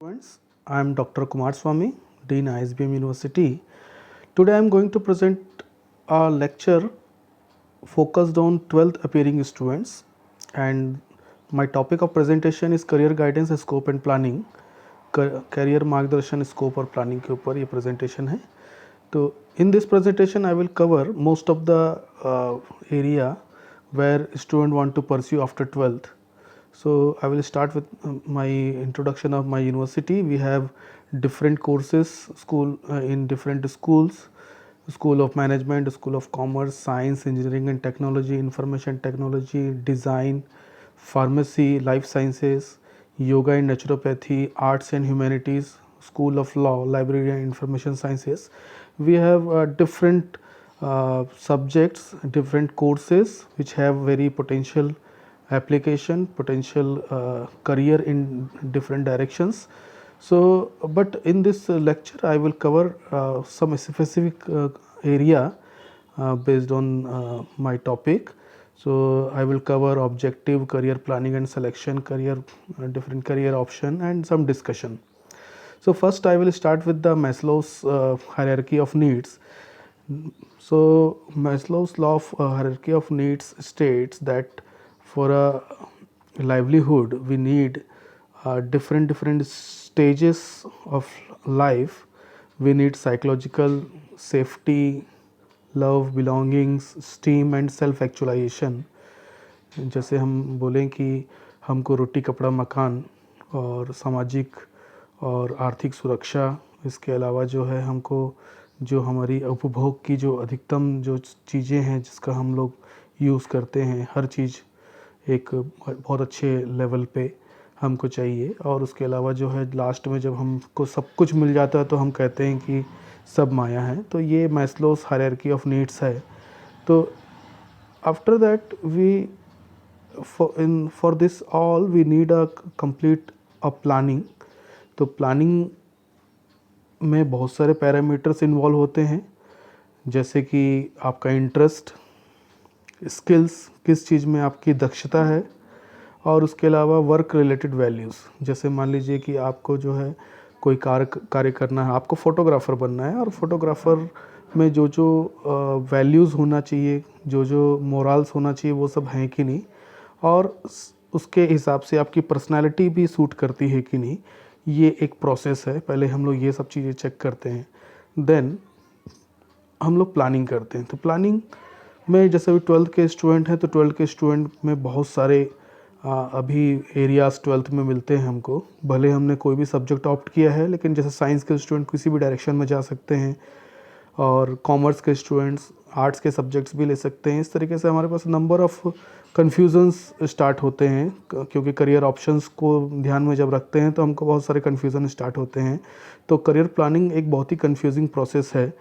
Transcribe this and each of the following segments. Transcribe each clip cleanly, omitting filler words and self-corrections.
Students, I am Dr. Kumar Swamy, Dean ISBM University. Today I am going to present a lecture focused on 12th appearing students, and my topic of presentation is career guidance, scope and planning. Career मार्गदर्शन scope और planning के ऊपर ये presentation है. तो in this presentation I will cover most of the area where student want to pursue after 12th. So I will start with my introduction of my university. We have different courses in different schools: School of Management, School of Commerce, Science, Engineering and Technology, Information Technology, Design, Pharmacy, Life Sciences, Yoga and Naturopathy, Arts and Humanities, School of Law, Library and Information Sciences. We have different subjects, different courses which have very potential application, potential career in different directions. So but in this lecture I will cover some specific area based on my topic. So I will cover objective, career planning and selection, different career option and some discussion. So first I will start with the Maslow's hierarchy of needs. So Maslow's law of hierarchy of needs states that for a livelihood we need different stages of life. We need psychological safety, love, belongings, esteem and self actualization. जैसे हम बोलें कि हमको रोटी कपड़ा मकान और सामाजिक और आर्थिक सुरक्षा, इसके अलावा जो है हमको जो हमारी उपभोग की जो अधिकतम जो चीज़ें हैं जिसका हम लोग यूज़ करते हैं, हर चीज़ एक बहुत अच्छे लेवल पे हमको चाहिए. और उसके अलावा जो है लास्ट में जब हमको सब कुछ मिल जाता है तो हम कहते हैं कि सब माया है. तो ये मैस्लोस हायरार्की ऑफ नीड्स है. तो after that we for this all we need a complete a planning. तो प्लानिंग में बहुत सारे पैरामीटर्स इन्वॉल्व होते हैं, जैसे कि आपका इंटरेस्ट, स्किल्स, किस चीज़ में आपकी दक्षता है, और उसके अलावा वर्क रिलेटेड वैल्यूज़. जैसे मान लीजिए कि आपको जो है कोई कार्य करना है, आपको फ़ोटोग्राफ़र बनना है, और फोटोग्राफ़र में जो जो वैल्यूज़ होना चाहिए, जो जो मोरल्स होना चाहिए, वो सब हैं कि नहीं, और उसके हिसाब से आपकी पर्सनालिटी भी सूट करती है कि नहीं. ये एक प्रोसेस है. पहले हम लोग ये सब चीज़ें चेक करते हैं, देन हम लोग प्लानिंग करते हैं. तो प्लानिंग में जैसे अभी 12th के स्टूडेंट हैं, तो 12th के स्टूडेंट में बहुत सारे अभी एरियाज़ 12th में मिलते हैं हमको. भले हमने कोई भी सब्जेक्ट ऑप्ट किया है, लेकिन जैसे साइंस के स्टूडेंट किसी भी डायरेक्शन में जा सकते हैं, और कॉमर्स के स्टूडेंट्स आर्ट्स के सब्जेक्ट्स भी ले सकते हैं. इस तरीके से हमारे पास नंबर ऑफ़ कन्फ्यूज़न्स स्टार्ट होते हैं, क्योंकि करियर ऑप्शंस को ध्यान में जब रखते हैं तो हमको बहुत सारे कन्फ्यूज़न स्टार्ट होते हैं. तो करियर प्लानिंग एक बहुत ही कन्फ्यूजिंग प्रोसेस है.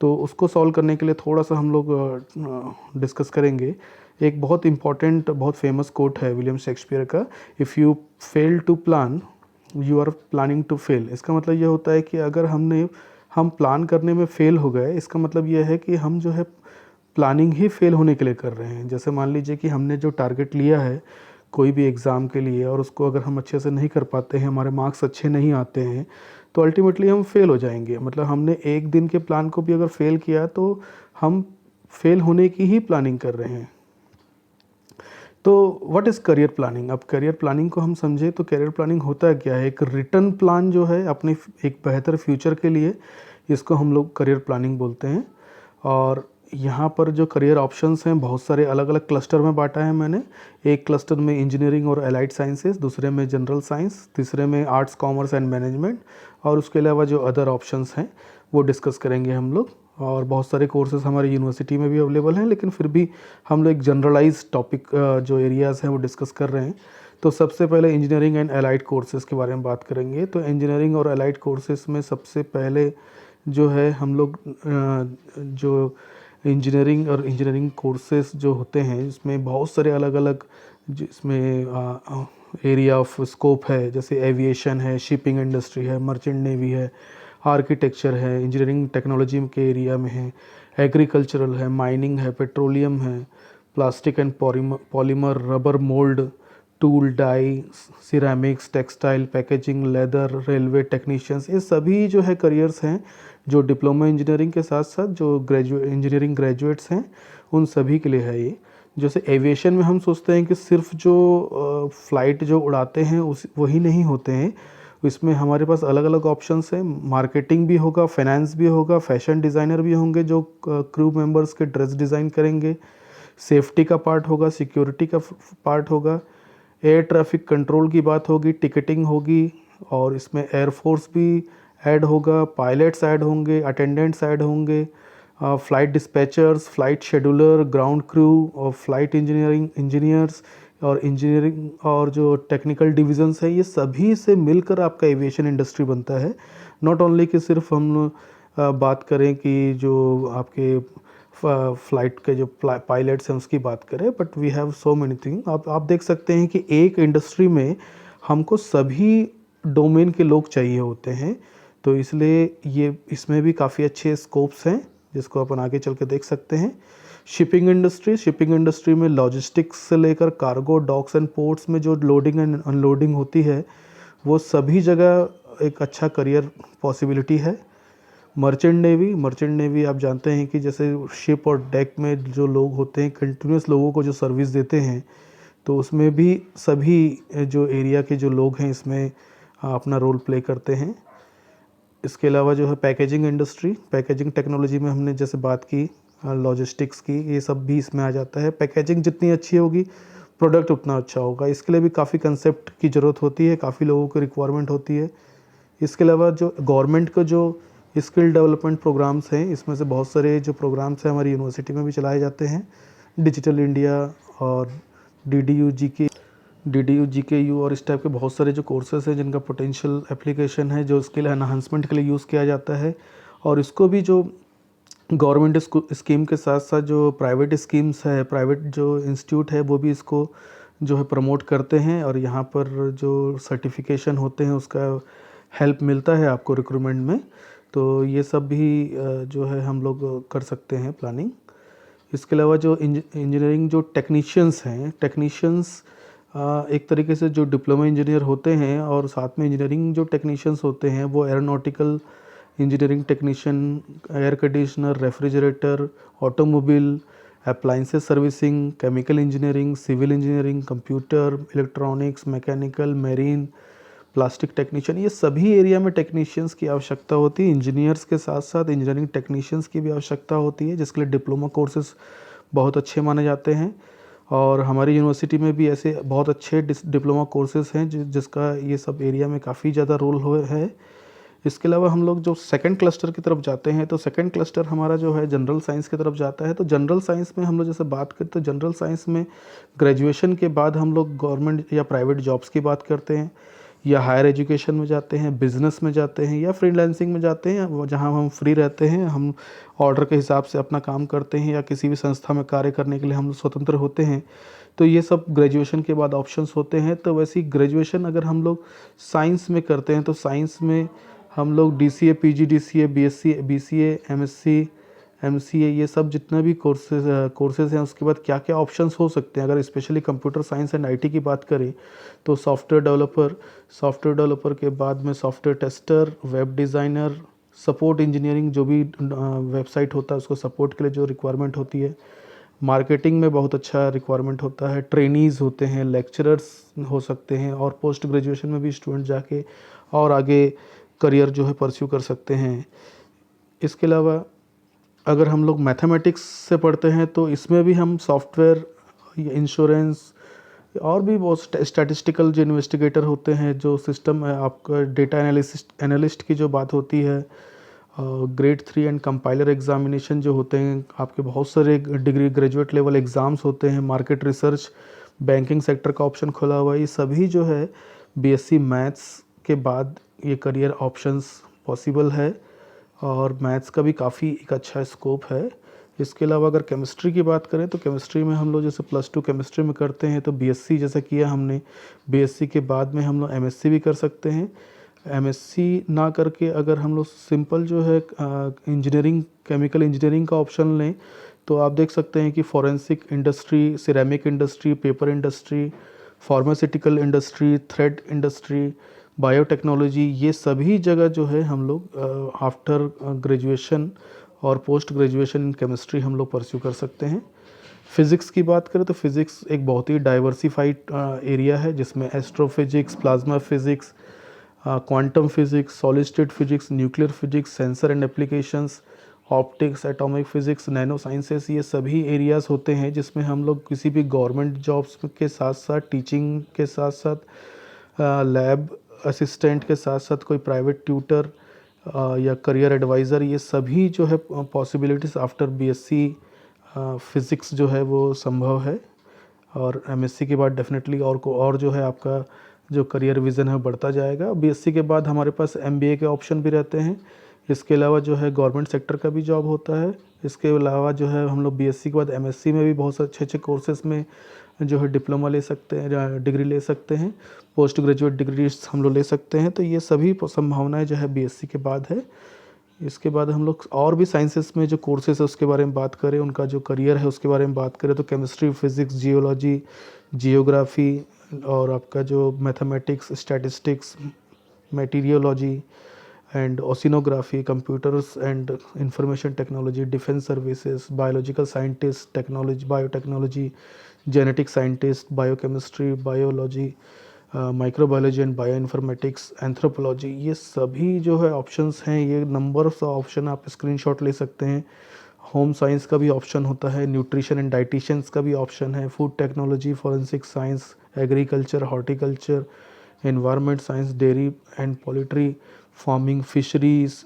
तो उसको सॉल्व करने के लिए थोड़ा सा हम लोग डिस्कस करेंगे. एक बहुत इम्पॉर्टेंट, बहुत फेमस कोट है विलियम शेक्सपियर का: if you fail to plan you are planning to fail. इसका मतलब ये होता है कि अगर हम प्लान करने में फ़ेल हो गए, इसका मतलब ये है कि हम जो है प्लानिंग ही फ़ेल होने के लिए कर रहे हैं. जैसे मान लीजिए कि हमने जो टारगेट लिया है कोई भी एग्ज़ाम के लिए, और उसको अगर हम अच्छे से नहीं कर पाते हैं, हमारे मार्क्स अच्छे नहीं आते हैं, तो अल्टीमेटली हम फ़ेल हो जाएंगे. मतलब हमने एक दिन के प्लान को भी अगर फ़ेल किया तो हम फ़ेल होने की ही प्लानिंग कर रहे हैं. तो व्हाट इज़ करियर प्लानिंग? अब करियर प्लानिंग को हम समझे तो करियर प्लानिंग होता है क्या है? एक रिटर्न प्लान जो है अपने एक बेहतर फ्यूचर के लिए, इसको हम लोग करियर प्लानिंग बोलते हैं. और यहाँ पर जो करियर ऑप्शंस हैं बहुत सारे अलग अलग क्लस्टर में बांटा है मैंने. एक क्लस्टर में इंजीनियरिंग और अलाइड साइंसेस, दूसरे में जनरल साइंस, तीसरे में आर्ट्स, कॉमर्स एंड मैनेजमेंट, और उसके अलावा जो अदर ऑप्शंस हैं वो डिस्कस करेंगे हम लोग. और बहुत सारे कोर्सेज हमारी यूनिवर्सिटी में भी अवेलेबल हैं, लेकिन फिर भी हम लोग एक जनरलाइज टॉपिक जो एरियाज़ हैं वो डिस्कस कर रहे हैं. तो सबसे पहले इंजीनियरिंग एंड अलाइड कोर्सेज़ के बारे में बात करेंगे. तो इंजीनियरिंग और अलाइड कोर्सेज़ में सबसे पहले जो है हम लोग जो इंजीनियरिंग कोर्सेज जो होते हैं, इसमें बहुत सारे अलग अलग जिसमें एरिया ऑफ स्कोप है. जैसे एविएशन है, शिपिंग इंडस्ट्री है, मर्चेंट नेवी है, आर्किटेक्चर है, इंजीनियरिंग टेक्नोलॉजी के एरिया में है, एग्रीकल्चरल है, माइनिंग है, पेट्रोलियम है, plastic and polymer, rubber mould, tool die, ceramics, textile, packaging, leather, railway technicians, ये सभी जो है करियर्स हैं जो डिप्लोमा इंजीनियरिंग के साथ साथ जो इंजीनियरिंग ग्रेजुएट्स हैं उन सभी के लिए है ये। जैसे एविएशन में हम सोचते हैं कि सिर्फ जो फ़्लाइट जो उड़ाते हैं उस वही नहीं होते हैं, इसमें हमारे पास अलग अलग ऑप्शंस हैं। मार्केटिंग भी होगा, फाइनेंस भी होगा, फैशन डिज़ाइनर भी होंगे जो क्रू मेंबर्स के ड्रेस डिज़ाइन करेंगे, सेफ्टी का पार्ट होगा, सिक्योरिटी का पार्ट होगा, एयर ट्रैफिक कंट्रोल की बात होगी, टिकटिंग होगी, और इसमें एयरफोर्स भी ऐड होगा, पायलट्स ऐड होंगे, अटेंडेंट्स ऐड होंगे, flight dispatchers, flight scheduler, ground crew और फ्लाइट इंजीनियर्स और इंजीनियरिंग और जो टेक्निकल डिविजन्स है, ये सभी से मिलकर आपका एविएशन इंडस्ट्री बनता है। नॉट ओनली कि सिर्फ हम बात करें कि जो आपके फ़्लाइट के जो पायलट्स हैं उसकी बात करें, but we have so many thing. आप देख सकते हैं कि एक इंडस्ट्री में हमको सभी डोमेन के लोग चाहिए होते हैं, तो इसलिए ये इसमें भी काफ़ी अच्छे स्कोप्स हैं जिसको अपन आगे चल के देख सकते हैं। शिपिंग इंडस्ट्री में लॉजिस्टिक्स से लेकर कार्गो, डॉक्स एंड पोर्ट्स में जो लोडिंग एंड अनलोडिंग होती है वो सभी जगह एक अच्छा करियर पॉसिबिलिटी है। मर्चेंट नेवी आप जानते हैं कि जैसे शिप और डेक में जो लोग होते हैं कंटिन्यूस लोगों को जो सर्विस देते हैं, तो उसमें भी सभी जो एरिया के जो लोग हैं इसमें अपना रोल प्ले करते हैं। इसके अलावा जो है पैकेजिंग टेक्नोलॉजी में हमने जैसे बात की लॉजिस्टिक्स की, ये सब भी इसमें आ जाता है। पैकेजिंग जितनी अच्छी होगी प्रोडक्ट उतना अच्छा होगा, इसके लिए भी काफ़ी कंसेप्ट की ज़रूरत होती है, काफ़ी लोगों की रिक्वायरमेंट होती है। इसके अलावा जो गवर्नमेंट का जो स्किल डेवलपमेंट प्रोग्राम्स हैं, इसमें से बहुत सारे जो प्रोग्राम्स हैं हमारी यूनिवर्सिटी में भी चलाए जाते हैं। डिजिटल इंडिया और डी डी यू और इस टाइप के बहुत सारे जो कोर्सेज हैं जिनका पोटेंशियल एप्लीकेशन है, जो स्किल एनहांसमेंट के लिए यूज़ किया जाता है। और इसको भी जो गवर्नमेंट स्कीम के साथ साथ जो प्राइवेट स्कीम्स है, प्राइवेट जो इंस्टीट्यूट है वो भी इसको जो है प्रमोट करते हैं, और यहाँ पर जो सर्टिफिकेशन होते हैं उसका हेल्प मिलता है आपको रिक्रूटमेंट में। तो ये सब भी जो है हम लोग कर सकते हैं प्लानिंग। इसके अलावा जो इंजीनियरिंग जो टेक्नीशियंस एक तरीके से जो डिप्लोमा इंजीनियर होते हैं और साथ में इंजीनियरिंग जो टेक्नीशियंस होते हैं वो aeronautical engineering technician, air conditioner, refrigerator, automobile, appliances servicing, chemical engineering, civil engineering, computer, electronics, mechanical, marine, plastic technician, ये सभी एरिया में टेक्नीशियंस की आवश्यकता होती है। इंजीनियर्स के साथ साथ इंजीनियरिंग टेक्नीशियंस की भी आवश्यकता होती है, जिसके लिए डिप्लोमा कोर्सेज बहुत अच्छे माने जाते हैं। और हमारी यूनिवर्सिटी में भी ऐसे बहुत अच्छे डिप्लोमा कोर्सेज हैं जिसका ये सब एरिया में काफ़ी ज़्यादा रोल है। इसके अलावा हम लोग जो सेकंड क्लस्टर की तरफ जाते हैं, तो सेकंड क्लस्टर हमारा जो है जनरल साइंस की तरफ जाता है। तो जनरल साइंस में हम लोग जैसे बात करते तो जनरल साइंस में ग्रेजुएशन के बाद हम लोग गवर्नमेंट या प्राइवेट जॉब्स की बात करते हैं, या हायर एजुकेशन में जाते हैं, बिज़नेस में जाते हैं, या फ्रीलांसिंग में जाते हैं जहां हम फ्री रहते हैं, हम ऑर्डर के हिसाब से अपना काम करते हैं, या किसी भी संस्था में कार्य करने के लिए हम स्वतंत्र होते हैं। तो ये सब ग्रेजुएशन के बाद ऑप्शंस होते हैं। तो वैसे ही ग्रेजुएशन अगर हम लोग साइंस में करते हैं तो साइंस में हम लोग DCA, PGDCA, BSc, BCA, MSc, MCA, ये सब जितना भी कोर्सेज हैं उसके बाद क्या क्या ऑप्शंस हो सकते हैं। अगर specially computer science and IT की बात करें तो सॉफ्टवेयर डेवलपर के बाद में software tester, web designer, support engineering, जो भी वेबसाइट होता है उसको सपोर्ट के लिए जो रिक्वायरमेंट होती है। मार्केटिंग में बहुत अच्छा रिक्वायरमेंट होता है, ट्रेनीज़ होते हैं, लेक्चरर्स हो सकते हैं, और पोस्ट ग्रेजुएशन में भी स्टूडेंट जाके और आगे करियर जो है परस्यू कर सकते हैं। इसके अलावा अगर हम लोग मैथमेटिक्स से पढ़ते हैं तो इसमें भी हम सॉफ्टवेयर, इंश्योरेंस और भी बहुत स्टैटिस्टिकल जो इन्वेस्टिगेटर होते हैं, जो सिस्टम है आपका डेटा एनालिस्ट की जो बात होती है, ग्रेड 3 एंड कंपाइलर एग्जामिनेशन जो होते हैं आपके, बहुत सारे डिग्री ग्रेजुएट लेवल एग्ज़ाम्स होते हैं, मार्केट रिसर्च, बैंकिंग सेक्टर का ऑप्शन खुला हुआ है। ये सभी जो है BSc मैथ्स के बाद ये करियर ऑप्शंस पॉसिबल है, और मैथ्स का भी काफ़ी एक अच्छा स्कोप है। इसके अलावा अगर केमिस्ट्री की बात करें तो केमिस्ट्री में हम लोग जैसे +2 केमिस्ट्री में करते हैं तो BSc जैसा किया हमने, BSc के बाद में हम लोग MSc भी कर सकते हैं। MSc ना करके अगर हम लोग सिंपल जो है इंजीनियरिंग, केमिकल इंजीनियरिंग का ऑप्शन लें तो आप देख सकते हैं कि forensic industry, ceramic industry, paper industry, pharmaceutical industry, thread industry, biotechnology, ये सभी जगह जो है हम लोग आफ्टर ग्रेजुएशन और पोस्ट ग्रेजुएशन इन केमिस्ट्री हम लोग परस्यू कर सकते हैं। फिज़िक्स की बात करें तो फिज़िक्स एक बहुत ही डाइवर्सिफाइड एरिया है, जिसमें astrophysics, plasma physics, quantum physics, solid state physics, nuclear physics, sensor and applications, optics, atomic physics, nano sciences, ये सभी एरियाज़ होते हैं जिसमें हम लोग किसी भी गवर्नमेंट जॉब्स के साथ साथ, टीचिंग के साथ साथ, लैब असिस्टेंट के साथ साथ कोई प्राइवेट ट्यूटर या करियर एडवाइज़र, ये सभी जो है पॉसिबिलिटीज़ आफ्टर बीएससी फ़िज़िक्स जो है वो संभव है। और एमएससी के बाद डेफिनेटली और जो है आपका जो करियर विज़न है बढ़ता जाएगा। बीएससी के बाद हमारे पास एमबीए के ऑप्शन भी रहते हैं। इसके अलावा जो है गवर्नमेंट सेक्टर का भी जॉब होता है। इसके अलावा जो है हम लोग बीएससी के बाद एमएससी में भी बहुत अच्छे अच्छे कोर्सेज में जो है डिप्लोमा ले सकते हैं या डिग्री ले सकते हैं, पोस्ट ग्रेजुएट डिग्रीज हम लोग ले सकते हैं। तो ये सभी संभावनाएं जो है बीएससी के बाद है। इसके बाद हम लोग और भी साइंसेस में जो कोर्सेज है उसके बारे में बात करें, उनका जो करियर है उसके बारे में बात करें तो केमिस्ट्री, फिज़िक्स, जियोलॉजी, जियोग्राफी और आपका जो mathematics, statistics, meteorology and oceanography, computers and information technology, defence services, biological scientist, technology, biotechnology, genetic scientist, biochemistry, biology, microbiology and bio informatics, anthropology, ये सभी जो है ऑप्शंस हैं। ये नंबर ऑफ ऑप्शन आप स्क्रीनशॉट ले सकते हैं। होम साइंस का भी ऑप्शन होता है, न्यूट्रिशन एंड डाइटिशियंस का भी ऑप्शन है, food technology, forensic science, agriculture, horticulture, environment science, dairy and poultry, farming, fisheries,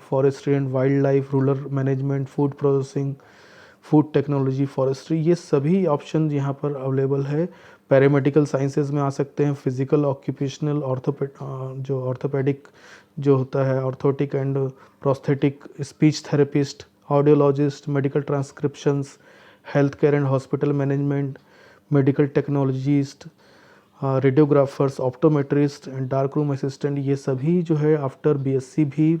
forestry and wild life, rural management, food processing, food technology, forestry, ये सभी option यहाँ पर अवेलेबल है। पैरामेडिकल साइंसेज में आ सकते हैं, फिजिकल, ऑक्यूपेशनल, जो ऑर्थोपेडिक जो होता है, orthotic and prosthetic, speech therapist, audiologist, medical transcriptions, health care and hospital management, medical technologist, radiographers, optometrist and dark room assistant, ये सभी जो है आफ्टर बीएससी भी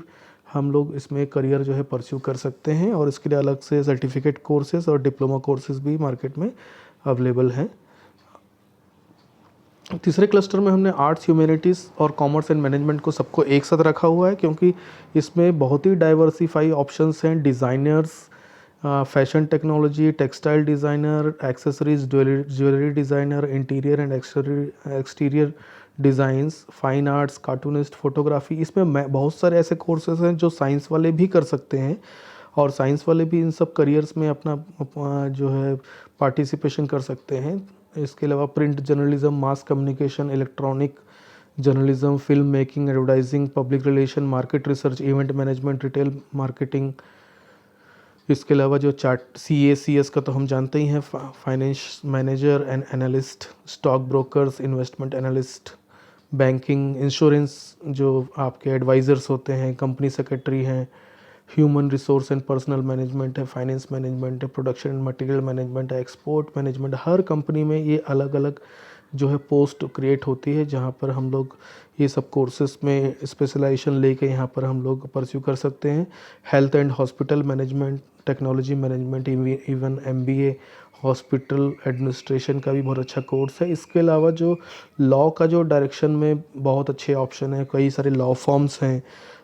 हम लोग इसमें करियर जो है परस्यू कर सकते हैं। और इसके लिए अलग से सर्टिफिकेट कोर्सेज और डिप्लोमा कोर्सेज भी मार्केट में अवेलेबल हैं। तीसरे क्लस्टर में हमने आर्ट्स, ह्यूमैनिटीज़ और कॉमर्स एंड मैनेजमेंट को सबको एक साथ रखा हुआ है, क्योंकि इसमें बहुत ही डाइवर्सिफाई ऑप्शंस हैं। Designers, fashion technology, textile designer, accessories, jewellery designer, interior and exterior designs, fine arts, cartoonist, photography, इसमें बहुत सारे ऐसे कोर्सेज हैं जो साइंस वाले भी कर सकते हैं और साइंस वाले भी इन सब करियर्स में अपना जो है पार्टिसिपेशन कर सकते हैं। इसके अलावा print journalism, mass communication, electronic journalism, film making, advertising, public relation, market research, event management, retail marketing. इसके अलावा जो चार्ट CACS का तो हम जानते ही हैं, finance manager and analyst, stock brokers, investment analyst, banking, insurance, जो आपके एडवाइज़र्स होते हैं, कंपनी सेक्रेटरी हैं, human resource and personal management है, फाइनेंस मैनेजमेंट है, प्रोडक्शन एंड मटेरियल मैनेजमेंट है, एक्सपोर्ट मैनेजमेंट। हर कंपनी में ये अलग अलग जो है पोस्ट क्रिएट होती है, जहाँ पर हम लोग ये सब कोर्सेज में स्पेशलाइजेशन लेके यहाँ पर हम लोग परस्यू कर सकते हैं। Health and hospital management, technology management, even MBA hospital administration का भी बहुत अच्छा कोर्स है। इसके अलावा जो लॉ का जो डायरेक्शन में बहुत अच्छे ऑप्शन है, कई सारे लॉ फॉर्म्स हैं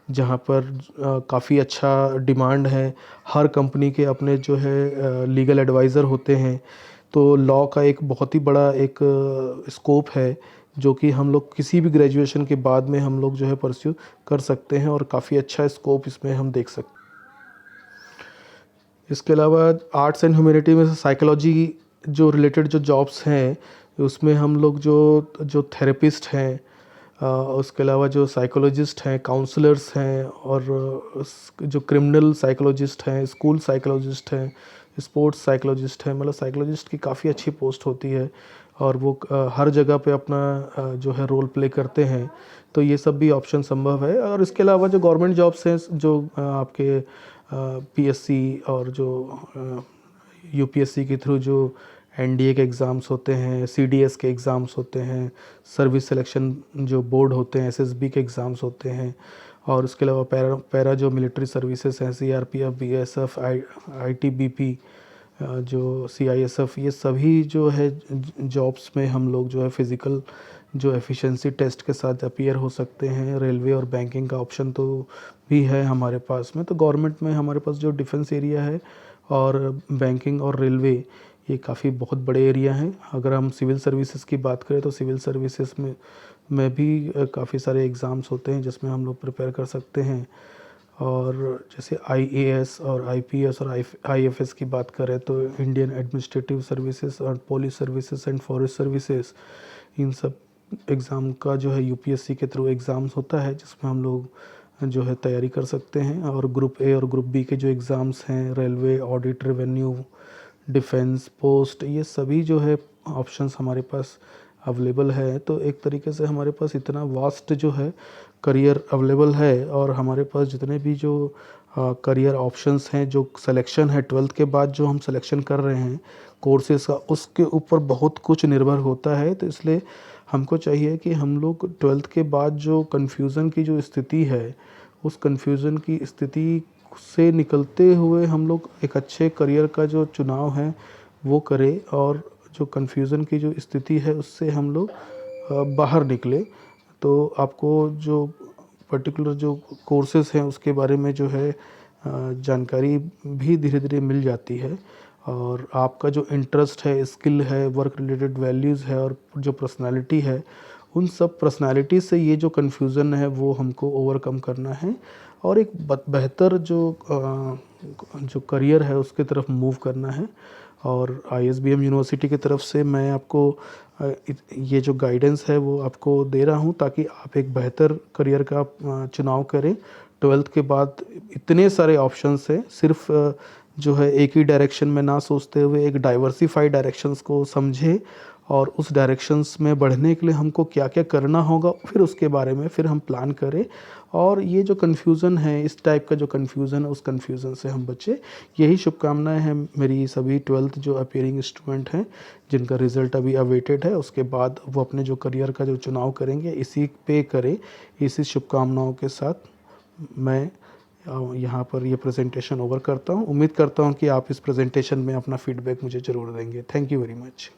जहाँ पर काफ़ी अच्छा डिमांड है। हर कंपनी के अपने जो है लीगल एडवाइज़र होते हैं, तो लॉ का एक बहुत ही बड़ा एक स्कोप है जो कि हम लोग किसी भी ग्रेजुएशन के बाद में हम लोग जो है परस्यू कर सकते हैं और काफ़ी अच्छा स्कोप इसमें हम देख सकते हैं। इसके अलावा आर्ट्स एंड ह्यूमैनिटी में साइकोलॉजी जो रिलेटेड जो जॉब्स हैं उसमें हम लोग जो थेरेपिस्ट हैं, उसके अलावा जो साइकोलॉजिस्ट हैं, काउंसलर्स हैं और जो क्रिमिनल साइकोलॉजिस्ट हैं, स्कूल साइकोलॉजिस्ट हैं, स्पोर्ट्स साइकोलॉजिस्ट हैं, मतलब साइकोलॉजिस्ट की काफ़ी अच्छी पोस्ट होती है और वो हर जगह पे अपना जो है रोल प्ले करते हैं। तो ये सब भी ऑप्शन संभव है। और इसके अलावा जो गवर्नमेंट जॉब्स हैं जो आपके PSC और जो UPSC के थ्रू जो NDA के एग्ज़ाम्स होते हैं, CDS के एग्ज़ाम्स होते हैं, सर्विस सिलेक्शन जो बोर्ड होते हैं, SSB के एग्ज़ाम्स होते हैं, और उसके अलावा पैरा जो मिलिट्री सर्विसेज हैं, CRPF, BSF, ITBP जो CISF, ये सभी जो है जॉब्स में हम लोग जो है फिज़िकल जो एफिशिएंसी टेस्ट के साथ अपीयर हो सकते हैं। रेलवे और बैंकिंग का ऑप्शन तो भी है हमारे पास में। तो गवर्नमेंट में हमारे पास जो डिफेंस एरिया है और बैंकिंग और रेलवे, ये काफ़ी बहुत बड़े एरिया हैं। अगर हम सिविल सर्विसेज की बात करें तो सिविल सर्विसेज में भी काफ़ी सारे एग्ज़ाम्स होते हैं जिसमें हम लोग प्रिपेयर कर सकते हैं। और जैसे IAS और IPS और IFS की बात करें तो इंडियन एडमिनिस्ट्रेटिव सर्विसेज और police services and forest services, इन सब एग्ज़ाम का जो है UPSC के थ्रू एग्ज़ाम्स होता है जिसमें हम लोग जो है तैयारी कर सकते हैं। और ग्रुप A और ग्रुप B के जो एग्ज़ाम्स हैं, railway, audit, revenue, defence, post, ये सभी जो है ऑप्शंस हमारे पास अवेलेबल है। तो एक तरीके से हमारे पास इतना वास्ट जो है करियर अवेलेबल है। और हमारे पास जितने भी जो करियर ऑप्शंस हैं, जो सिलेक्शन है 12th के बाद जो हम सिलेक्शन कर रहे हैं कोर्सेज़ का, उसके ऊपर बहुत कुछ निर्भर होता है। तो इसलिए हमको चाहिए कि हम लोग 12th के बाद जो कन्फ्यूज़न की जो स्थिति है, उस कन्फ्यूज़न की स्थिति से निकलते हुए हम लोग एक अच्छे करियर का जो चुनाव है वो करें, और जो कन्फ्यूज़न की जो स्थिति है उससे हम लोग बाहर निकले। तो आपको जो पर्टिकुलर जो कोर्सेज़ हैं उसके बारे में जो है जानकारी भी धीरे धीरे मिल जाती है। और आपका जो इंटरेस्ट है, स्किल है, वर्क रिलेटेड वैल्यूज़ है और जो पर्सनालिटी है, उन सब पर्सनालिटी से ये जो कन्फ्यूज़न है वो हमको ओवरकम करना है और एक बेहतर जो करियर है उसके तरफ मूव करना है। और ISBM यूनिवर्सिटी की तरफ से मैं आपको ये जो गाइडेंस है वो आपको दे रहा हूँ ताकि आप एक बेहतर करियर का चुनाव करें। 12th के बाद इतने सारे ऑप्शंस हैं, सिर्फ जो है एक ही डायरेक्शन में ना सोचते हुए एक डाइवर्सिफाइड डायरेक्शंस को समझें और उस डायरेक्शंस में बढ़ने के लिए हमको क्या क्या करना होगा, फिर उसके बारे में फिर हम प्लान करें। और ये जो कन्फ्यूज़न है, इस टाइप का जो कन्फ्यूज़न है, उस कन्फ्यूज़न से हम बचें। यही शुभकामनाएं हैं मेरी सभी 12th जो अपीयरिंग स्टूडेंट हैं जिनका रिज़ल्ट अभी अवेटेड है। उसके बाद वो अपने जो करियर का जो चुनाव करेंगे इसी पे करें। इसी शुभकामनाओं के साथ मैं यहाँ पर ये प्रेजेंटेशन ओवर करता हूँ। उम्मीद करता हूँ कि आप इस प्रेजेंटेशन में अपना फीडबैक मुझे ज़रूर देंगे। Thank you very much.